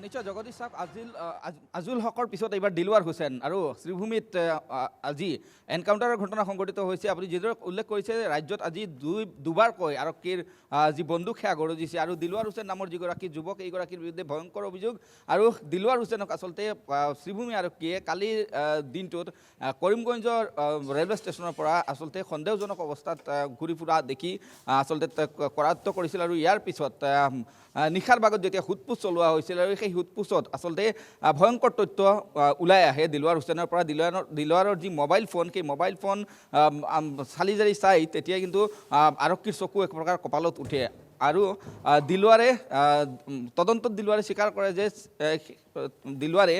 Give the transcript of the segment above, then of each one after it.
নিশ্চয় জগদীশ চাওক আজিল হকৰ পিছত এইবাৰ দিলৱাৰ হুছেইন আৰু শ্ৰীভূমিত আজি এনকাউণ্টাৰৰ ঘটনা সংঘটিত হৈছে। আপুনি যিদৰে উল্লেখ কৰিছে ৰাজ্যত আজি দুবাৰকৈ আৰক্ষীৰ যি বন্দুক সেয়া গৰজিছে আৰু দিলৱাৰ হুছেইন নামৰ যিগৰাকী যুৱক এইগৰাকীৰ বিৰুদ্ধে ভয়ংকৰ অভিযোগ। আৰু দিলৱাৰ হুছেইনক আচলতে শ্ৰীভূমি আৰক্ষীয়ে কালিৰ দিনটোত কৰিমগঞ্জৰ ৰেলৱে ষ্টেচনৰ পৰা আচলতে সন্দেহজনক অৱস্থাত ঘূৰি ফুৰা দেখি আচলতে কৰায়ত্ব কৰিছিল। আৰু ইয়াৰ পিছত নিশাৰ ভাগত যেতিয়া সোধপোছ চলোৱা হৈছিল আৰু সেই সোধপোছত আচলতে ভয়ংকৰ তথ্য ওলাই আহে দিলৱাৰ হুছেইনৰ পৰা। দিলৱাৰৰ যি মোবাইল ফোন সেই মোবাইল ফোন চালি জাৰি চাই তেতিয়া কিন্তু আৰক্ষীৰ চকু এক প্ৰকাৰ কপালত উঠে। আৰু দিলৱাৰে তদন্তত দিলৱাৰে স্বীকাৰ কৰে যে দিলৱাৰে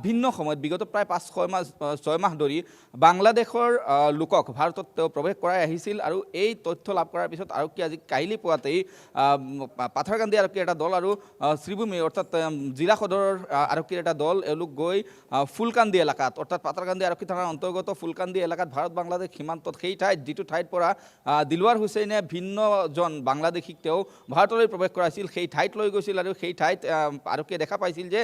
ভিন্ন সময়ত বিগত প্ৰায় 5-6 মাহ ধৰি বাংলাদেশৰ লোকক ভাৰতত তেওঁ প্ৰৱেশ কৰাই আহিছিল। আৰু এই তথ্য লাভ কৰাৰ পিছত আৰক্ষী আজি কাইলি পুৱাতেই পাথাৰকান্দি আৰক্ষীৰ এটা দল আৰু শ্ৰীভূমি অৰ্থাৎ জিলা সদৰৰ আৰক্ষীৰ এটা দল এওঁলোক গৈ ফুলকান্দি এলেকাত অৰ্থাৎ পাথাৰকান্দি আৰক্ষী থানাৰ অন্তৰ্গত ফুলকান্দি এলেকাত ভাৰত বাংলাদেশ সীমান্তত সেই ঠাইত যিটো ঠাইত পৰা দিলৱাৰ হুছেইনে ভিন্নজন বাংলাদেশীক তেওঁ ভাৰতলৈ প্ৰৱেশ কৰাইছিল সেই ঠাইত লৈ গৈছিল। আৰু সেই ঠাইত আৰক্ষীয়ে দেখা পাইছিল যে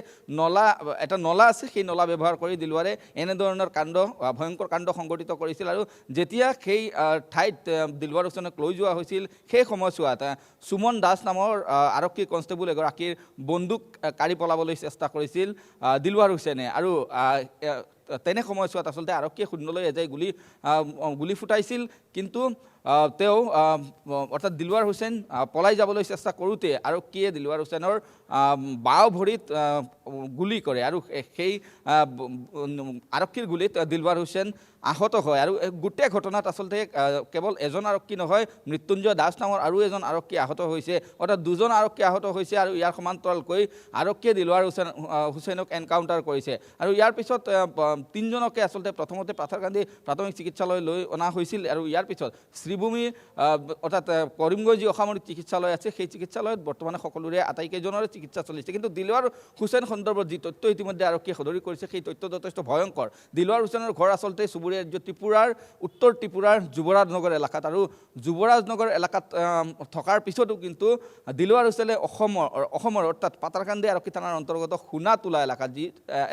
এটা নলা আছে, সেই নলা ব্যৱহাৰ কৰি দিলৱাৰে এনেধৰণৰ ভয়ংকৰ কাণ্ড সংঘটিত কৰিছিল। আৰু যেতিয়া সেই ঠাইত দিলৱাৰ হুছেইনক লৈ যোৱা হৈছিল সেই সময়ছোৱাত সুমন দাস নামৰ আৰক্ষী কনষ্টেবল এগৰাকীৰ বন্দুক কাঢ়ি পলাবলৈ চেষ্টা কৰিছিল দিলৱাৰ হুছেইনে। আৰু তেনে সময়ছোৱাত আচলতে আৰক্ষীয়ে শূন্যলৈ এজাই গুলী ফুটাইছিল। কিন্তু তেওঁ অৰ্থাৎ দিলৱাৰ হুছেইন পলাই যাবলৈ চেষ্টা কৰোঁতে আৰক্ষীয়ে দিলৱাৰ হুছেইনৰ বাওঁ ভৰিত গুলী কৰে আৰু সেই আৰক্ষীৰ গুলীত দিলৱাৰ হুছেইন আহত হয়। আৰু গোটেই ঘটনাত আচলতে কেৱল এজন আৰক্ষী নহয়, মৃত্যুঞ্জয় দাস নামৰ আৰু এজন আৰক্ষী আহত হৈছে, অৰ্থাৎ দুজন আৰক্ষী আহত হৈছে। আৰু ইয়াৰ সমান্তৰালকৈ আৰক্ষীয়ে দিলৱাৰ হুছেইনক এনকাউণ্টাৰ কৰিছে। আৰু ইয়াৰ পিছত তিনিজনকে আচলতে প্ৰথমতে পাথাৰকান্দি প্ৰাথমিক চিকিৎসালয় লৈ অনা হৈছিল। আৰু ইয়াৰ পিছত শ্ৰীভূমি অৰ্থাৎ কৰিমগঞ্জ যি অসামৰিক চিকিৎসালয় আছে সেই চিকিৎসালয়ত বৰ্তমানে সকলোৰে আটাইকেইজনৰে চিকিৎসা চলিছে। কিন্তু দিলৱাৰ হুছেইন সন্দৰ্ভত যি তথ্য ইতিমধ্যে আৰক্ষীয়ে সদৰি কৰিছে সেই তথ্য যথেষ্ট ভয়ংকৰ। দিলৱাৰ হুছেইনৰ ঘৰ আচলতে চুবুৰীয়া ৰাজ্য ত্ৰিপুৰাৰ উত্তৰ ত্ৰিপুৰাৰ যুৱৰাজনগৰ এলেকাত। আৰু যুৱৰাজনগৰ এলেকাত থকাৰ পিছতো কিন্তু দিলৱাৰ হুছেইনে অসমৰ অৰ্থাৎ পাথাৰকান্দি আৰক্ষী থানাৰ অন্তৰ্গত সোণাতোলা এলেকা যি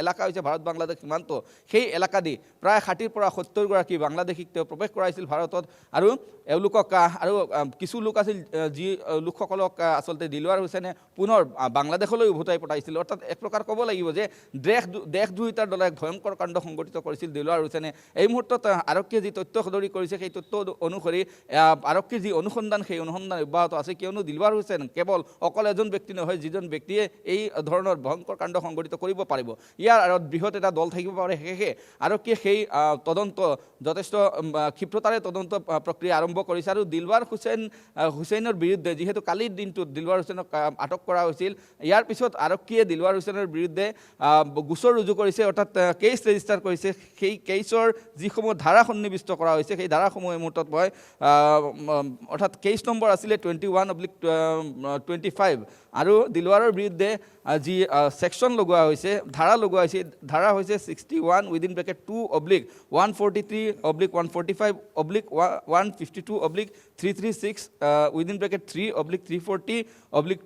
এলেকা হৈছে ভাৰত বাংলাদেশ সীমান্ত সেই এলেকা দি প্ৰায় 60ৰ পৰা 70গৰাকী বাংলাদেশীক তেওঁ প্ৰৱেশ কৰাইছিল ভাৰতত। আৰু এওঁলোকক আৰু কিছু লোক আছিল যি লোকসকলক আচলতে দিলৱাৰ হুছেইনে পুনৰ বাংলাদেশলৈ উভতাই পঠাইছিল। অৰ্থাৎ এক প্ৰকাৰ ক'ব লাগিব যে দেশ দুয়োটাৰ দলে এক ভয়ংকৰ কাণ্ড সংঘটিত কৰিছিল দিলৱাৰ হুছেইনে। এই মুহূৰ্তত আৰক্ষীয়ে যি তথ্য সদৰি কৰিছে সেই তথ্য অনুসৰি আৰক্ষীৰ যি অনুসন্ধান সেই অনুসন্ধান অব্যাহত আছে। কিয়নো দিলৱাৰ হুছেইন কেৱল অকল এজন ব্যক্তি নহয় যিজন ব্যক্তিয়ে এই ধৰণৰ ভয়ংকৰ কাণ্ড সংঘটিত কৰিব পাৰিব। ইয়াৰ আঁৰত বৃহৎ এটা দল থাকিব পাৰে। সেয়েহে আৰক্ষীয়ে সেই তদন্ত যথেষ্ট ক্ষিপ্ৰতাৰে তদন্ত প্ৰক্ৰিয়া আৰম্ভ কৰিছে। আৰু দিলৱাৰ হুছেইনৰ বিৰুদ্ধে যিহেতু কালিৰ দিনটোত দিলৱাৰ হুছেইনক আটক কৰা হৈছিল, ইয়াৰ পিছত আৰক্ষীয়ে দিলৱাৰ হুছেইনৰ বিৰুদ্ধে গোচৰ ৰুজু কৰিছে, অৰ্থাৎ কেছ ৰেজিষ্টাৰ কৰিছে। সেই কেছৰ যিসমূহ ধাৰা সন্নিৱিষ্ট কৰা হৈছে সেই ধাৰাসমূহ এই মুহূৰ্তত মই অৰ্থাৎ কেছ নম্বৰ আছিলে 21/25 আৰু দিলৱাৰৰ বিৰুদ্ধে যি ছেকশ্যন লগোৱা হৈছে ধাৰা লগোৱা হৈছে ধাৰা হৈছে 61(1)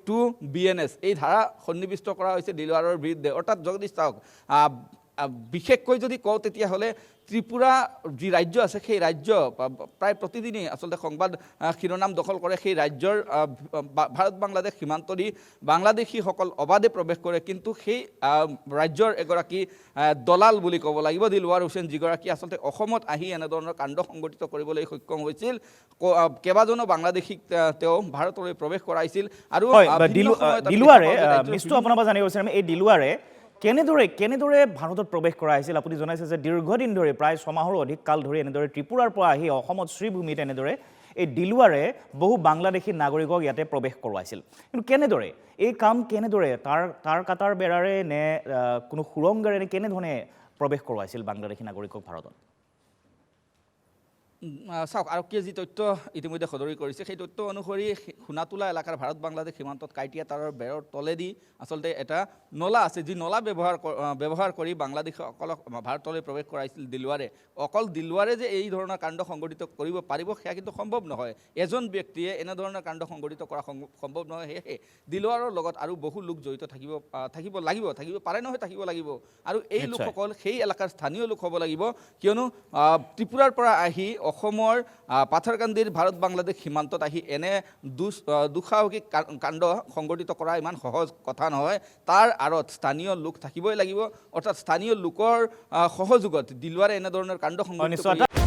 2 BNS এই ধাৰা সন্নিৱিষ্ট কৰা হৈছে দিলৱাৰৰ বিৰুদ্ধে। অৰ্থাৎ জগদীশ চাওক বিশেষকৈ যদি কওঁ তেতিয়াহ'লে ত্ৰিপুৰা যি ৰাজ্য আছে সেই ৰাজ্য প্ৰায় প্ৰতিদিনেই আচলতে সংবাদ শিৰোনাম দখল কৰে। সেই ৰাজ্যৰ ভাৰত বাংলাদেশ সীমান্ত দি বাংলাদেশীসকল অবাধে প্ৰৱেশ কৰে। কিন্তু সেই ৰাজ্যৰ এগৰাকী দলাল বুলি ক'ব লাগিব দিলৱাৰ হুছেইন, যিগৰাকী আচলতে অসমত আহি এনেধৰণৰ কাণ্ড সংঘটিত কৰিবলৈ সক্ষম হৈছিল। কেইবাজনো বাংলাদেশীক তেওঁ ভাৰতলৈ প্ৰৱেশ কৰাইছিল। আৰু দিলৱাৰে নিশ্চয় আপোনাৰ পৰা জানিব বিচাৰিম এই দিলৱাৰে কেনেদৰে ভাৰতত প্ৰৱেশ কৰা হৈছিল? আপুনি জনাইছে যে দীৰ্ঘদিন ধৰি প্ৰায় 6 মাহৰো অধিক কাল ধৰি এনেদৰে ত্ৰিপুৰাৰ পৰা আহি অসমত শ্ৰীভূমিত এনেদৰে এই দিলৱাৰে বহু বাংলাদেশী নাগৰিকক ইয়াতে প্ৰৱেশ কৰোৱাইছিল। কিন্তু কেনেদৰে এই কাম কেনেদৰে তাৰ কাটাৰ বেৰাৰে নে কোনো সুৰংগেৰে নে কেনেধৰণে প্ৰৱেশ কৰোৱাইছিল বাংলাদেশী নাগৰিকক ভাৰতত? চাওক আৰক্ষীয়ে যি তথ্য ইতিমধ্যে সদৰি কৰিছে সেই তথ্য অনুসৰি সোণাতোলা এলেকাৰ ভাৰত বাংলাদেশ সীমান্তত কাইটিয়া তাৰৰ বেৰৰ তলেদি আচলতে এটা নলা আছে যি নলা ব্যৱহাৰ কৰি বাংলাদেশীসকলক ভাৰতলৈ প্ৰৱেশ কৰাইছিল দিলৱাৰে অকল দিলৱাৰে যে এই ধৰণৰ কাণ্ড সংঘটিত কৰিব পাৰিব সেয়া কিন্তু সম্ভৱ নহয় এজন ব্যক্তিয়ে এনেধৰণৰ কাণ্ড সংঘটিত কৰা সম্ভৱ নহয় সেয়েহে দিলৱাৰৰ লগত আৰু বহু লোক জড়িত থাকিব পাৰে নহয় থাকিব লাগিব আৰু এই লোকসকল সেই এলেকাৰ স্থানীয় লোক হ'ব লাগিব কিয়নো ত্ৰিপুৰাৰ পৰা আহি অসমৰ পাথাৰকান্দিৰ ভাৰত বাংলাদেশ সীমান্তত আহি এনে দুঃসাহসিক কাণ্ড সংঘটিত কৰা ইমান সহজ কথা নহয় তাৰ আঁৰত স্থানীয় লোক থাকিবই লাগিব অৰ্থাৎ স্থানীয় লোকৰ সহযোগত দিলৱাৰে এনেধৰণৰ কাণ্ড সংঘটিত